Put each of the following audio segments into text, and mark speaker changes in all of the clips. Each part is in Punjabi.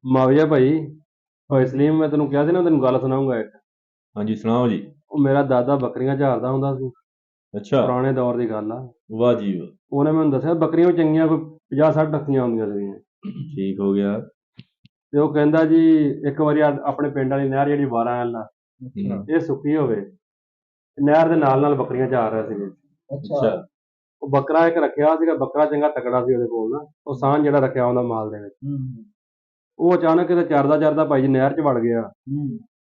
Speaker 1: ਮਾਵੀਆ ਭਾਈ। ਓਏ ਸਲੀਮ, ਮੈਂ ਤੈਨੂੰ ਕਿਹਾ ਸੀ ਨਾ ਤੈਨੂੰ ਗੱਲ ਸੁਣਾਉਂਗਾ ਇੱਕ।
Speaker 2: ਹਾਂਜੀ ਸੁਣਾਓ ਜੀ।
Speaker 1: ਉਹ ਮੇਰਾ ਦਾਦਾ ਬੱਕਰੀਆਂ ਚਾਰਦਾ ਹੁੰਦਾ ਸੀ।
Speaker 2: ਅੱਛਾ।
Speaker 1: ਪੁਰਾਣੇ ਦੌਰ ਦੀ ਗੱਲ ਆ।
Speaker 2: ਵਾਹ ਜੀ ਵਾਹ।
Speaker 1: ਉਹਨੇ ਮੈਨੂੰ ਦੱਸਿਆ ਬੱਕਰੀਆਂ ਵੀ ਚੰਗੀਆਂ ਕੋਈ 50-60 ਰੱਖੀਆਂ ਹੁੰਦੀਆਂ ਸੀਗੀਆਂ।
Speaker 2: ਠੀਕ ਹੋ ਗਿਆ।
Speaker 1: ਤੇ ਉਹ ਕਹਿੰਦਾ ਜੀ ਇੱਕ ਵਾਰੀ ਆਪਣੇ ਪਿੰਡ ਵਾਲੀ ਨਹਿਰ ਜਿਹੜੀ 12 ਐਲ ਆ,
Speaker 2: ਅੱਛਾ।
Speaker 1: ਇਹ ਸੁੱਕੀ ਹੋਵੇ। ਨਹਿਰ ਦੇ ਨਾਲ ਨਾਲ ਬੱਕਰੀਆਂ ਚਾਰ ਰਹੇ ਸੀਗੇ।
Speaker 2: ਅੱਛਾ।
Speaker 1: ਉਹ ਬੱਕਰਾ ਇੱਕ ਰੱਖਿਆ ਸੀਗਾ, ਬੱਕਰਾ ਚੰਗਾ ਤਕੜਾ ਸੀ ਉਹਦੇ ਕੋਲ ਨਾ, ਉਹ ਸਾਂਝ ਜਿਹੜਾ ਰੱਖਿਆ ਹੁੰਦਾ ਮਾਲ ਦੇ ਵਿੱਚ। ਉਹ ਅਚਾਨਕ ਕਿਤੇ ਚਰਦਾ ਚਰਦਾ ਭਾਈ ਜੀ ਨਹਿਰ 'ਚ ਵੜ ਗਿਆ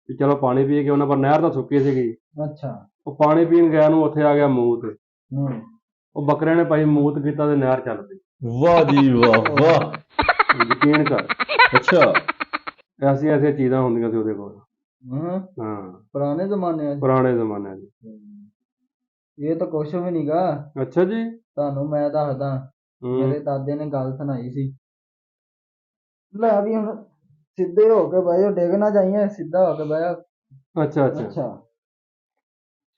Speaker 1: ਵੀ ਚਲੋ ਪਾਣੀ ਪੀ ਕੇ ਉਹਨਾਂ, ਪਰ ਨਹਿਰ ਤਾਂ ਸੁੱਕੀ ਸੀਗੀ। ਉਹ ਪਾਣੀ ਪੀਣ ਗਿਆ ਨੂੰ ਉੱਥੇ ਆ ਗਿਆ ਮੂਤ। ਉਹ ਬੱਕਰੇ ਨੇ ਭਾਈ ਮੂਤ ਕੀਤਾ ਤੇ ਨਹਿਰ ਚੱਲ ਪਈ।
Speaker 2: ਵਾਹ ਜੀ ਵਾਹ ਵਾਹ।
Speaker 1: ਯਕੀਨ ਕਰ।
Speaker 2: ਅੱਛਾ।
Speaker 1: ਐਸੀਆਂ ਐਸੀਆਂ ਚੀਜ਼ਾਂ ਹੁੰਦੀਆਂ ਸੀ ਉਹਦੇ ਕੋਲ। ਹਾਂ,
Speaker 3: ਪੁਰਾਣੇ ਜ਼ਮਾਨੇ
Speaker 1: ਪੁਰਾਣੇ ਜ਼ਮਾਨੇ ਦੀ।
Speaker 3: ਇਹ ਤਾਂ ਕੁਛ ਵੀ ਨੀਗਾ।
Speaker 1: ਅੱਛਾ ਜੀ।
Speaker 3: ਤੁਹਾਨੂੰ ਮੈਂ ਦੱਸਦਾ, ਮੇਰੇ ਦਾਦੇ ਨੇ ਗੱਲ ਸੁਣਾਈ ਸੀ। ਲੈ ਵੀ ਹੁਣ ਸਿੱਧੇ ਹੋ ਕੇ ਬਹਿ ਜਾਓ, ਡਿੱਗ ਨਾ ਜਾਈਏ, ਸਿੱਧਾ ਹੋ ਕੇ ਬਹਿ ਜਾ।
Speaker 1: ਅੱਛਾ ਅੱਛਾ
Speaker 3: ਅੱਛਾ,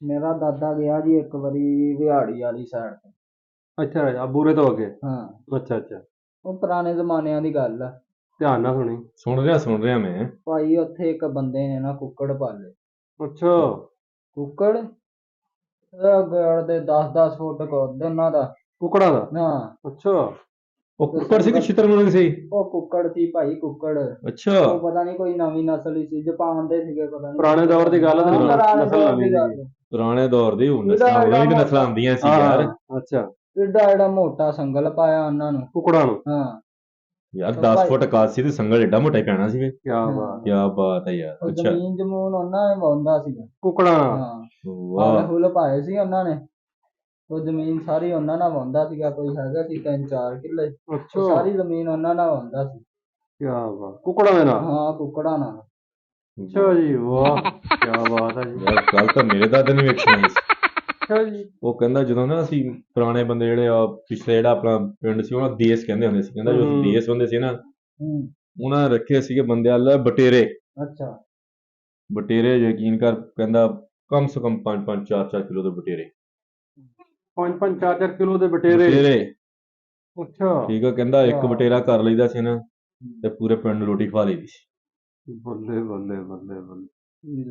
Speaker 3: ਮੇਰਾ ਦਾਦਾ ਗਿਆ ਜੀ ਇੱਕ ਵਾਰੀ ਵਿਹਾੜੀ ਵਾਲੀ ਸਾਈਡ ਤੇ।
Speaker 1: ਅੱਛਾ, ਬੂਰੇ ਤੋਂ ਅੱਗੇ।
Speaker 3: ਹਾਂ,
Speaker 1: ਅੱਛਾ ਅੱਛਾ,
Speaker 3: ਉਹ ਪੁਰਾਣੇ ਜ਼ਮਾਨਿਆਂ ਦੀ ਗੱਲ ਆ।
Speaker 1: ਧਿਆਨ ਨਾਲ ਸੁਣੀ।
Speaker 2: ਸੁਣ ਰਿਹਾ ਮੈਂ।
Speaker 3: ਭਾਈ ਉੱਥੇ ਇੱਕ ਬੰਦੇ ਨੇ ਨਾ ਕੁੱਕੜ ਪਾਲੇ।
Speaker 1: ਅੱਛਾ।
Speaker 3: ਕੁੱਕੜ ਗੜ ਦੇ 10-10 ਫੁੱਟ ਕੁੱਦ ਉਹਨਾਂ ਦਾ।
Speaker 1: ਕੁਕੜਾ ਦਾ।
Speaker 3: ਹਾਂ।
Speaker 1: ਅੱਛਾ।
Speaker 2: ਉਹ ਕੁੱਕੜ ਸੀ ਕਿ ਸ਼ਤਰਮੁਰਗ ਸੀ?
Speaker 3: ਉਹ ਕੁੱਕੜ ਸੀ ਭਾਈ, ਕੁੱਕੜ।
Speaker 2: ਅੱਛਾ।
Speaker 3: ਉਹ ਪਤਾ ਨਹੀਂ ਕੋਈ ਨਵੀਂ ਨਸਲ ਹੀ ਸੀ, ਜਾਪਾਨ ਦੇ ਸੀਗੇ, ਪਤਾ ਨਹੀਂ।
Speaker 1: ਪੁਰਾਣੇ ਦੌਰ ਦੀ ਗੱਲ ਆ ਤੇ
Speaker 3: ਪੁਰਾਣੇ
Speaker 1: ਨਸਲ
Speaker 3: ਦੌਰ
Speaker 1: ਨਵੀਂ
Speaker 3: ਦੀ ਗੱਲ।
Speaker 1: ਸੀਗੀ।
Speaker 2: ਪੁਰਾਣੇ ਦੌਰ ਦੀ
Speaker 3: ਇਹਦਾ
Speaker 2: ਉਦੋਂ
Speaker 3: ਐਡਾ
Speaker 2: ਵੀ ਤਾਂ ਨਸਲਾਂ
Speaker 3: ਮੋਟਾ,
Speaker 2: ਆਉਂਦੀਆਂ ਸੀ ਯਾਰ।
Speaker 1: ਹਾਂ ਅੱਛਾ।
Speaker 3: ਏਡਾ ਏਡਾ ਮੋਟਾ ਸੰਗਲ ਪਾਇਆ ਉਹਨਾਂ ਨੂੰ।
Speaker 1: ਕੁਕੜਾਂ ਨੂੰ।
Speaker 3: ਹਾਂ।
Speaker 2: ਯਾਰ 10 ਫੁੱਟ ਕਾਦ ਸੀ ਤੇ ਸੰਗਲ ਏਡਾ ਮੋਟਾ ਹੀ ਪੈਣਾ ਸੀ।
Speaker 1: ਕੀ ਬਾਤ।
Speaker 2: ਕੀ ਬਾਤ ਹੈ ਯਾਰ।
Speaker 3: ਉਹ
Speaker 2: ਅੱਛਾ।
Speaker 3: ਜ਼ਮੀਨ ਜਮੂਨ ਉਹਨਾਂ ਨੇ ਵਾਹੁੰਦਾ ਸੀਗਾ।
Speaker 1: ਕੁਕੜਾਂ ਨਾਲ।
Speaker 3: ਹਾਂ, ਹਲ
Speaker 2: ਵਾਹ।
Speaker 3: ਹੁਲ ਪਾਏ ਸੀ ਉਹਨਾਂ ਨੇ। ਉਹ ਜ਼ਮੀਨ ਸਾਰੀ ਉਹਨਾਂ ਨਾਲ ਵਾਹੁੰਦਾ ਸੀਗਾ, ਕੋਈ ਹੈਗਾ ਸੀ 3-4 ਕਿੱਲੇ।
Speaker 1: ਅੱਛਾ।
Speaker 3: ਸਾਰੀ ਜ਼ਮੀਨ ਉਹਨਾਂ ਨਾਲ ਵਾਹੁੰਦਾ ਸੀ।
Speaker 1: ਕੀ ਬਾਤ, ਕੁਕੜਾਂ ਦੇ ਨਾਲ।
Speaker 3: ਹਾਂ, ਕੁੱਕੜਾਂ ਨਾਲ।
Speaker 1: ਅੱਛਾ ਜੀ, ਵਾਹ ਕੀ ਬਾਤ ਹੈ ਜੀ।
Speaker 2: ਯਾਰ ਗੱਲ ਤਾਂ ਮੇਰੇ ਦਾਦੇ ਨੇ ਵੇਖੀ ਸੀ।
Speaker 1: ਅੱਛਾ ਜੀ।
Speaker 2: ਉਹ ਕਹਿੰਦਾ ਜਦੋਂ ਨਾ ਅਸੀਂ ਪੁਰਾਣੇ ਬੰਦੇ ਜਿਹੜੇ ਆ ਪਿਛਲੇ ਜਿਹੜਾ ਆਪਣਾ ਪਿੰਡ ਸੀ ਉਹਨਾਂ ਦੇਸ ਕਹਿੰਦੇ ਹੁੰਦੇ ਸੀ, ਕਹਿੰਦਾ ਜੋ ਅਸੀਂ ਦੇਸ ਹੁੰਦੇ ਸੀ ਨਾ, ਉਹਨਾਂ ਨੇ ਰੱਖੇ ਸੀਗੇ ਬੰਦੇ ਵੱਲ ਬਟੇਰੇ।
Speaker 3: ਅੱਛਾ।
Speaker 2: ਬਟੇਰੇ ਯਕੀਨ ਕਰ, ਕਹਿੰਦਾ ਕਮ ਸੇ ਕਮ 5-5 4-4 ਕਿਲੋ ਦੇ ਬਟੇਰੇ।
Speaker 1: 5-5 4-4 ਕਿਲੋ ਦੇ ਬਟੇਰੇ। ਅੱਛਾ।
Speaker 2: ਠੀਕ ਆ, ਕਹਿੰਦਾ ਇੱਕ ਬਟੇਰਾ ਕਰ ਲਈਦਾ ਸੀ ਨਾ ਤੇ ਪੂਰੇ ਪਿੰਡ ਨੂੰ ਰੋਟੀ ਖਵਾ ਲਈਦੀ ਸੀ।
Speaker 1: ਬੱਲੇ ਬੱਲੇ ਬੱਲੇ ਬੱਲੇ।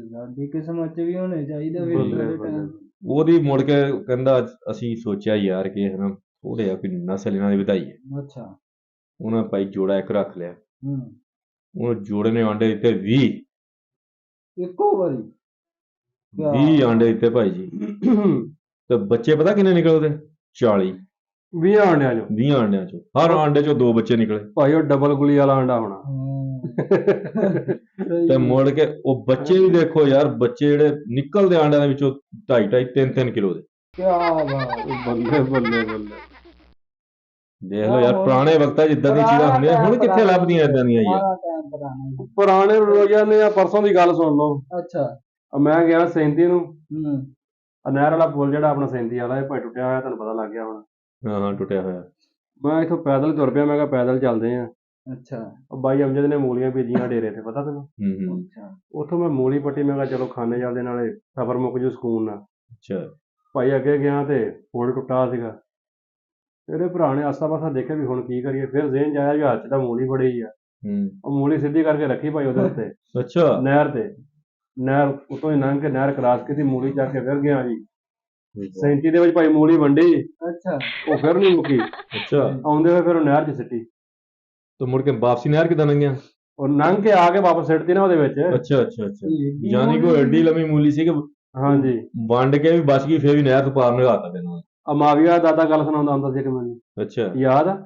Speaker 3: ਸਾਡੀ ਕਿਸਮਤ ਚ ਵੀ ਹੋਣੇ ਚਾਹੀਦੇ ਵੀ
Speaker 1: ਬੱਲੇ
Speaker 3: ਏਦਾਂ ਦੇ
Speaker 1: ਬੱਲੇ।
Speaker 3: ਟਾਈਮ।
Speaker 2: ਉਹਦੀ ਮੁੜ ਕੇ ਕਹਿੰਦਾ ਅਸੀਂ ਸੋਚਿਆ ਯਾਰ ਕਿ ਹਨਾ ਥੋੜੇ ਆ ਕੋਈ ਨਸਲ ਇਹਨਾਂ ਦੀ ਵਧਾਈਏ।
Speaker 3: ਅੱਛਾ।
Speaker 2: ਉਹਨਾਂ ਭਾਈ ਜੋੜਾ ਇੱਕ ਰੱਖ ਲਿਆ।
Speaker 3: ਹੂੰ।
Speaker 2: ਉਹ ਜੋੜੇ ਨੇ ਆਂਡੇ ਦਿੱਤੇ 20।
Speaker 3: ਇੱਕੋ ਵਾਰੀ
Speaker 2: 20 ਆਂਡੇ ਦਿੱਤੇ ਭਾਈ ਜੀ। ਤੇ ਬੱਚੇ ਪਤਾ ਕਿੰਨੇ ਨਿਕਲੇ ਉਹਦੇ? 40।
Speaker 1: 20 ਆਂਡਿਆਂ ਚੋਂ?
Speaker 2: 20 ਆਂਡਿਆਂ ਚੋਂ ਹਰ ਆਂਡੇ ਚੋਂ 2 ਬੱਚੇ ਨਿਕਲੇ
Speaker 1: ਭਾਈ। ਉਹ ਡਬਲ ਗੁਲੀ ਵਾਲਾ ਆਂਡਾ ਹੋਣਾ।
Speaker 2: ਤੇ ਮੁੜ ਕੇ ਉਹ ਬੱਚੇ ਵੀ ਦੇਖੋ ਯਾਰ, ਬੱਚੇ ਜਿਹੜੇ ਨਿਕਲਦੇ ਆਂਡਿਆਂ ਦੇ ਵਿੱਚੋਂ 2.5 3-3 ਕਿਲੋ ਦੇ।
Speaker 3: ਕੀ ਬਾਤ।
Speaker 1: ਬੱਲੇ ਬੱਲੇ ਬੱਲੇ।
Speaker 2: ਦੇਖ ਲਓ ਯਾਰ, ਪੁਰਾਣੇ ਵਕਤਾਂ 'ਚ ਇਦਾਂ ਦੀਆਂ ਚੀਜ਼ਾਂ ਹੁੰਦੀਆਂ, ਹੁਣ ਕਿੱਥੇ ਲੱਭਦੀਆਂ ਇਦਾਂ ਦੀਆਂ ਯਾਰ।
Speaker 1: ਪੁਰਾਣੇ ਰੋਜ਼ਾਂ ਨੇ। ਪਰਸੋਂ ਦੀ ਗੱਲ ਸੁਣ ਲਓ।
Speaker 3: ਅੱਛਾ।
Speaker 1: ਮੈਂ ਗਿਆ 37 ਨੂੰ। ਨਹਿਰ ਵਾਲਾ ਪੁਲ ਜਿਹੜਾ ਆਪਣਾ 37 ਵਾਲਾ, ਇਹ ਭਾਈ ਟੁੱਟਿਆ ਹੋਇਆ, ਤੁਹਾਨੂੰ ਪਤਾ ਲੱਗ ਗਿਆ ਹੁਣ।
Speaker 2: ਹਾਂ ਹਾਂ, ਟੁੱਟਿਆ ਹੋਇਆ।
Speaker 1: ਮੈਂ ਇੱਥੋਂ ਪੈਦਲ ਤੁਰ ਪਿਆ, ਮੈਂ ਕਿਹਾ ਪੈਦਲ ਚੱਲਦੇ ਆ।
Speaker 3: ਅੱਛਾ।
Speaker 1: ਉਹ ਬਾਈ ਅਮਜਦ ਨੇ ਮੂਲੀਆਂ ਬੀਜੀਆਂ ਡੇਰੇ ਤੇ, ਪਤਾ ਤੈਨੂੰ? ਉੱਥੋਂ ਮੈਂ ਮੂਲੀ ਪੱਟੀ, ਮੈਂ ਕਿਹਾ ਚਲੋ ਖਾਣੇ ਚੱਲਦੇ, ਨਾਲੇ ਸਫ਼ਰ ਮੁੱਕ ਜੂ ਸਕੂਨ ਨਾਲ।
Speaker 2: ਅੱਛਾ।
Speaker 1: ਭਾਈ ਅੱਗੇ ਗਿਆ ਤੇ ਪੁਲ ਟੁੱਟਾ ਸੀਗਾ। ਇਹਦੇ ਭਰਾ ਨੇ ਆਸਾ ਪਾਸਾ ਦੇਖਿਆ ਵੀ ਹੁਣ ਕੀ ਕਰੀਏ, ਫਿਰ ਜ਼ੇਨ 'ਚ ਆਇਆ ਵੀ ਹੱਥ 'ਚ ਤਾਂ ਮੂਲੀ ਫੜੀ ਆ। ਉਹ ਮੂਲੀ ਸਿੱਧੀ ਕਰਕੇ ਰੱਖੀ ਭਾਈ ਉਹਦੇ ਉੱਤੇ।
Speaker 2: ਅੱਛਾ।
Speaker 1: ਨਹਿਰ ਤੇ। ਨਹਿਰ ਉੱਤੋਂ ਹੀ ਲੰਘ ਕੇ ਨਹਿਰ ਕਰਾਸ ਕੀਤੀ, ਮੂਲੀ ਚੱਕ ਕੇ ਫਿਰ ਗਿਆ ਜੀ। 37 ਦੇ ਵਿੱਚ ਭਾਈ ਮੂਲੀ ਵੰਡੀ।
Speaker 3: ਅੱਛਾ।
Speaker 1: ਉਹ ਫਿਰ ਨਹੀਂ ਮੁੱਕੀ।
Speaker 2: ਅੱਛਾ।
Speaker 1: ਆਉਂਦੇ ਹੋਏ ਫਿਰ ਉਹ ਨਹਿਰ 'ਚ ਸਿੱਟੀ।
Speaker 2: ਤੇ ਮੁੜ ਕੇ ਵਾਪਸੀ ਨਹਿਰ ਕਿੱਦਾਂ ਲੰਘਿਆ?
Speaker 1: ਉਹ ਲੰਘ ਕੇ ਆ ਕੇ ਵਾਪਸ ਸਿੱਟਦੀ ਨਾ ਉਹਦੇ ਵਿੱਚ।
Speaker 2: ਅੱਛਾ ਅੱਛਾ ਅੱਛਾ। ਯਾਨੀ ਕਿ ਉਹ ਐਡੀ ਲੰਮੀ ਮੂਲੀ ਸੀ ਕਿ
Speaker 1: ਹਾਂਜੀ,
Speaker 2: ਵੰਡ ਕੇ ਵੀ ਬਚ ਗਈ, ਫਿਰ ਵੀ ਨਹਿਰ ਤੋਂ ਪਾਰ ਲੰਘਾਤਾ ਤੈਨੂੰ।
Speaker 1: ਮਾਵੀਆ ਦਾਦਾ ਗੱਲ ਸੁਣਾਉਂਦਾ ਹੁੰਦਾ ਸੀ ਕਿ ਮੈਨੂੰ।
Speaker 2: ਅੱਛਾ।
Speaker 1: ਯਾਦ ਆ?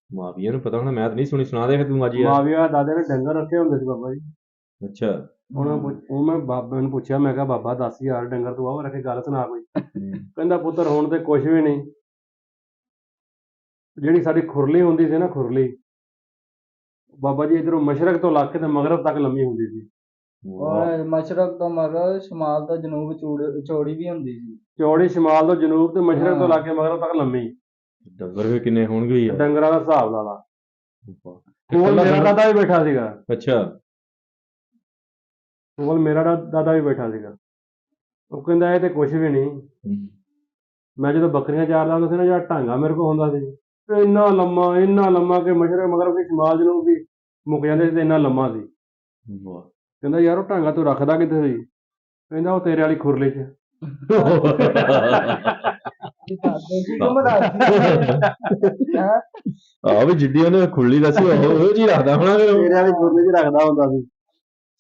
Speaker 2: ਮਾਵੀਆ ਨੂੰ ਪਤਾ ਹੋਣਾ, ਮੈਂ ਤਾਂ ਨਹੀਂ ਸੁਣੀ। ਸੁਣਾ ਦੇ ਫਿਰ ਤੂੰ ਅੱਜ ਯਾਰ।
Speaker 1: ਮਾਵੀਆ ਦਾਦੇ ਨੇ ਡੰਗਰ ਰੱਖੇ ਹੁੰਦੇ ਸੀ ਬਾਬਾ ਜੀ।
Speaker 2: ਅੱਛਾ।
Speaker 1: ਉਹ ਮੈਂ ਬਾਬੇ ਨੂੰ ਪੁੱਛਿਆ, ਮੈਂ ਕਿਹਾ ਬਾਬਾ ਦੱਸ ਯਾਰ, ਡੰਗਰ ਤੂੰ ਆਹ ਰੱਖੇ, ਗੱਲ ਸੁਣਾ ਕੋਈ। ਕਹਿੰਦਾ ਪੁੱਤਰ ਹੁਣ ਤੇ ਕੁਛ ਵੀ ਨਹੀਂ। ਜਿਹੜੀ ਸਾਡੀ ਖੁਰਲੀ ਹੁੰਦੀ ਸੀ ਨਾ, ਖੁਰਲੀ ਬਾਬਾ ਜੀ ਇੱਧਰੋਂ ਮਸ਼ਰਕ ਤੋਂ ਲੱਗ ਕੇ ਤੇ ਮਗਰਬ ਤੱਕ ਲੰਮੀ ਹੁੰਦੀ ਸੀ।
Speaker 3: ਮਸ਼ਰਕ ਤੋਂ ਮਗਰਬ, ਸ਼ਮਾਲ ਤੋਂ ਜਨੂਬ ਚੌੜੀ ਵੀ ਹੁੰਦੀ ਸੀ।
Speaker 1: ਚੌੜੀ ਸ਼ਮਾਲ ਤੋਂ ਜਨੂਬ ਤੇ ਮਸ਼ਰਕ ਤੋਂ ਲੱਗ ਕੇ ਮਗਰਬ ਤੱਕ ਲੰਮੀ।
Speaker 2: ਡੰਗਰ ਵੀ ਕਿੰਨੇ ਹੋਣਗੇ ਯਾਰ।
Speaker 1: ਡੰਗਰਾਂ ਦਾ ਹਿਸਾਬ ਲਾ ਲਾ। ਕੋਲ ਮੇਰਾ ਦਾਦਾ ਵੀ ਬੈਠਾ ਸੀਗਾ।
Speaker 2: ਅੱਛਾ।
Speaker 1: ਕੋਲ ਮੇਰਾ ਦਾਦਾ ਵੀ ਬੈਠਾ ਸੀਗਾ। ਉਹ ਕਹਿੰਦਾ ਇਹ ਤੇ ਕੁਛ ਵੀ ਨਹੀਂ। ਮੈਂ ਜਦੋਂ ਬੱਕਰੀਆਂ ਚਾਰਦਾ ਹੁੰਦਾ ਸੀ ਨਾ, ਜਿਹੜਾ ਢਾਂਗਾ ਮੇਰੇ ਕੋਲ ਹੁੰਦਾ ਸੀ, ਇੰਨਾ ਲੰਮਾ ਕਿ ਮਸ਼ਰਕ ਮਗਰਬ ਦੀ ਸ਼ਮਾਲ ਜਨੂਬ ਦੀ ਮੁੱਕ ਜਾਂਦੇ ਸੀ ਤੇ ਇੰਨਾ ਲੰਮਾ ਸੀ।
Speaker 2: ਵਾਹ
Speaker 1: ਕਹਿੰਦਾ ਯਾਰ ਉਹ ਟਾਂਗਾ ਤੂੰ ਰੱਖਦਾ ਕਿੱਥੇ ਸੀ? ਕਹਿੰਦਾ ਉਹ ਤੇਰੇ ਵਾਲੀ ਖੁਰਲੀ 'ਚ।
Speaker 3: ਦਾਦੇ ਜੀ ਨੂੰ ਦੱਸਦੀ ਹਾਂ
Speaker 2: ਆ ਵੀ ਜਿੱਡੀ ਉਹਨੇ ਖੁਰਲੀ ਦੱਸੀ ਉਹ ਜੀ ਰੱਖਦਾ ਹੋਣਾ ਫਿਰ ਉਹ।
Speaker 1: ਤੇਰੇ ਵਾਲੀ ਖੁਰਲੀ 'ਚ ਰੱਖਦਾ ਹੁੰਦਾ ਸੀ।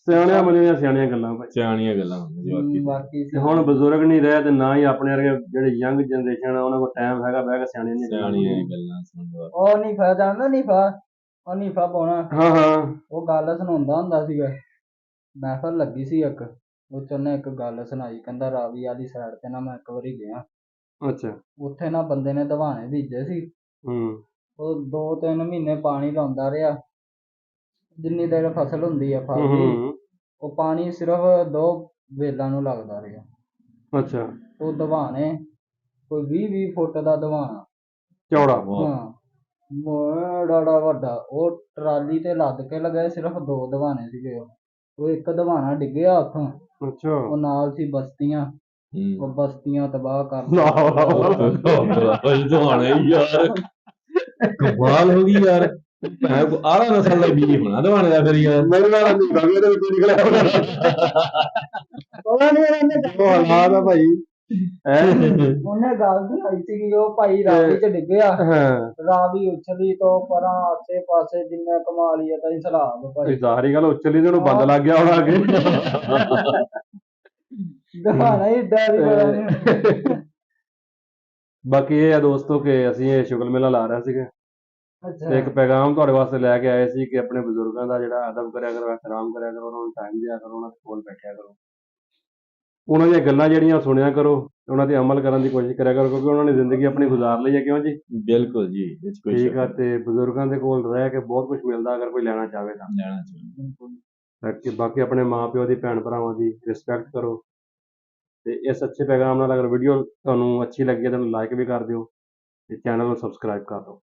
Speaker 1: ਸਿਆਣਿਆਂ ਬੰਦਿਆਂ ਦੀਆਂ ਸਿਆਣੀਆਂ ਗੱਲਾਂ ਭਾਈ।
Speaker 2: ਸਿਆਣੀਆਂ ਗੱਲਾਂ ਹੁੰਦੀਆਂ ਜੀ ਬਾਕੀ
Speaker 3: ਬਾਕੀ
Speaker 1: ਤੇ ਹੁਣ ਬਜ਼ੁਰਗ ਨਹੀਂ ਰਹੇ ਤੇ ਨਾ ਹੀ ਆਪਣੇ ਵਰਗੇ ਜਿਹੜੇ ਯੰਗ ਜਨਰੇਸ਼ਨ ਆ ਉਹਨਾਂ ਕੋਲ ਟਾਈਮ ਹੈਗਾ ਬਹਿ ਕੇ ਸਿਆਣੀਆਂ ਦੀਆਂ ਗੱਲਾਂ
Speaker 2: ਸਿਆਣੀਆਂ
Speaker 1: ਸੁਣਨ।
Speaker 2: ਗੱਲਾਂ ਸੁਣਵਾ
Speaker 3: ਉਹ ਨੀਫਾ ਜਾਣਦਾ ਨੀਫਾ, ਉਹ ਨੀਫਾ ਪਾਉਣਾ,
Speaker 1: ਹਾਂ ਹਾਂ
Speaker 3: ਉਹ ਗੱਲ ਸੁਣਾਉਂਦਾ ਹੁੰਦਾ ਸੀਗਾ। ਮਹਿਫਲ ਲੱਗੀ ਸੀ ਇੱਕ, ਉਹ 'ਚ ਉਹਨੇ ਇੱਕ ਗੱਲ ਸੁਣਾਈ, ਕਹਿੰਦਾ ਰਾਵੀ ਵਾਲੀ ਸਾਈਡ ਤੇ ਨਾ ਮੈਂ ਇੱਕ ਵਾਰੀ ਗਿਆ,
Speaker 1: ਅੱਛਾ
Speaker 3: ਉੱਥੇ ਨਾ ਬੰਦੇ ਨੇ ਦਵਾਣੇ ਬੀਜੇ ਸੀ।
Speaker 1: ਹੂੰ
Speaker 3: ਉਹ 2-3 ਮਹੀਨੇ ਪਾਣੀ ਲਾਉਂਦਾ ਰਿਹਾ, ਜਿੰਨੀ ਦੇਰ ਫਸਲ ਹੁੰਦੀ ਆ ਫਲ ਦੀ,
Speaker 1: ਹੂੰ
Speaker 3: ਉਹ ਪਾਣੀ ਸਿਰਫ 2 ਵੇਲਾਂ ਨੂੰ ਲੱਗਦਾ ਰਿਹਾ।
Speaker 1: ਅੱਛਾ
Speaker 3: ਉਹ ਦਵਾਣੇ ਕੋਈ 20-20 ਫੁੱਟ ਦਾ ਦਵਾਣਾ,
Speaker 1: ਚੌੜਾ
Speaker 3: ਹਾਂ ਬੜਾ ਵੱਡਾ, ਉਹ ਟਰਾਲੀ ਤੇ ਲੱਦ ਕੇ ਲਗਾਏ, ਸਿਰਫ 2 ਦਵਾਣੇ ਸੀਗੇ। ਉਹ ਇੱਕ ਦਵਾਣਾ ਡਿੱਗਿਆ ਉੱਥੋਂ,
Speaker 1: ਅੱਛਾ
Speaker 3: ਉਹ ਨਾਲ ਸੀ ਬਸਤੀਆਂ, ਉਹ ਬਸਤੀਆਂ ਤਬਾਹ ਕਰ
Speaker 2: ਦਵਾਣਾ ਯਾਰ ਕਮਾਲ ਹੋ ਗਈ ਯਾਰ। ਆਲਾ ਨਸਲ ਦਾ ਬੀਜ ਹੋਣਾ ਦਵਾਣੇ ਦਾ ਫਿਰ ਯਾਰ।
Speaker 1: ਮੇਰੇ ਨਾਲ ਨਹੀਂ ਗੱਲ ਇਹਦੇ ਵਿੱਚ ਨਿਕਲਿਆ
Speaker 3: ਪਤਾ ਨੀ ਉਹਨੇ
Speaker 1: ਉਹ ਹਾਲਾਤ ਆ ਭਾਈ ਹੈ।
Speaker 3: ਉਹਨੇ ਗੱਲ ਸੁਣਾਈ ਸੀਗੀ, ਉਹ ਭਾਈ ਰਾਵੀ ਚ ਡਿੱਗਿਆ,
Speaker 1: ਹਾਂ
Speaker 3: ਰਾਵੀ ਉਛਲੀ ਤੋਂ ਪਰਾਂ ਆਸੇ ਪਾਸੇ ਜਿੰਨੇ ਕਮਾ ਲਈ ਤਾਂ ਸਲਾਬ ਭਾਈ।
Speaker 1: ਸਾਰੀ ਗੱਲ ਉਚਲੀ ਤੇ ਉਹਨੂੰ ਬੰਦ ਲੱਗ ਗਿਆ ਹੋਣਾ ਅੱਗੇ।
Speaker 3: ਦਵਾਣਾ ਹੀ ਏਡਾ ਵੀ ਪਤਾ ਨੀ।
Speaker 1: ਬਾਕੀ ਇਹ ਆ ਦੋਸਤੋ ਕਿ ਅਸੀਂ ਇਹ ਸ਼ੁਗਰ ਮੇਲਾ ਲਾ ਰਹੇ ਸੀਗੇ ਤੇ ਇੱਕ ਪੈਗਾਮ ਤੁਹਾਡੇ ਵਾਸਤੇ ਲੈ ਕੇ ਆਏ ਸੀ ਕਿ ਆਪਣੇ ਬਜ਼ੁਰਗਾਂ ਦਾ ਜਿਹੜਾ ਅਦਬ ਕਰਿਆ ਕਰੋ, ਇਹਤਰਾਮ ਕਰਿਆ ਕਰੋ, ਉਹਨਾਂ ਨੂੰ ਟਾਈਮ ਦਿਆ ਕਰੋ, ਉਹਨਾਂ ਦੇ ਕੋਲ ਬੈਠਿਆ ਕਰੋ, ਉਹਨਾਂ ਦੀਆਂ ਗੱਲਾਂ ਜਿਹੜੀਆਂ ਸੁਣਿਆ ਕਰੋ, ਉਹਨਾਂ ਤੇ ਅਮਲ ਕਰਨ ਦੀ ਕੋਸ਼ਿਸ਼ ਕਰਿਆ ਕਰੋ, ਕਿਉਂਕਿ ਉਹਨਾਂ ਨੇ ਜ਼ਿੰਦਗੀ ਆਪਣੀ ਗੁਜ਼ਾਰ ਲਈ ਹੈ। ਕਿਉਂ ਜੀ?
Speaker 2: ਬਿਲਕੁਲ ਜੀ ਇਹ 'ਚ ਕੋਈ
Speaker 1: ਠੀਕ
Speaker 2: ਸ਼ੱਕ
Speaker 1: ਆ।
Speaker 2: ਨਹੀਂ।
Speaker 1: ਤੇ ਬਜ਼ੁਰਗਾਂ ਦੇ ਕੋਲ ਰਹਿ ਕੇ ਬਹੁਤ ਕੁਝ ਮਿਲਦਾ ਅਗਰ ਕੋਈ ਲੈਣਾ ਚਾਹਵੇ ਤਾਂ।
Speaker 2: ਲੈਣਾ ਚਾਹੀਦਾ।
Speaker 1: ਕਿ ਬਾਕੀ ਆਪਣੇ ਮਾਂ ਪਿਓ ਦੀ, ਭੈਣ ਭਰਾਵਾਂ ਦੀ ਰਿਸਪੈਕਟ ਕਰੋ। ਤੇ ਇਸ ਅੱਛੇ ਪੈਗਾਮ ਨਾਲ ਅਗਰ ਵੀਡੀਓ ਤੁਹਾਨੂੰ ਅੱਛੀ ਲੱਗੀ ਹੈ ਤਾਂ ਲਾਈਕ ਵੀ ਕਰ ਦਿਓ ਤੇ ਚੈਨਲ ਨੂੰ ਸਬਸਕ੍ਰਾਈਬ ਕਰ ਦਿਓ।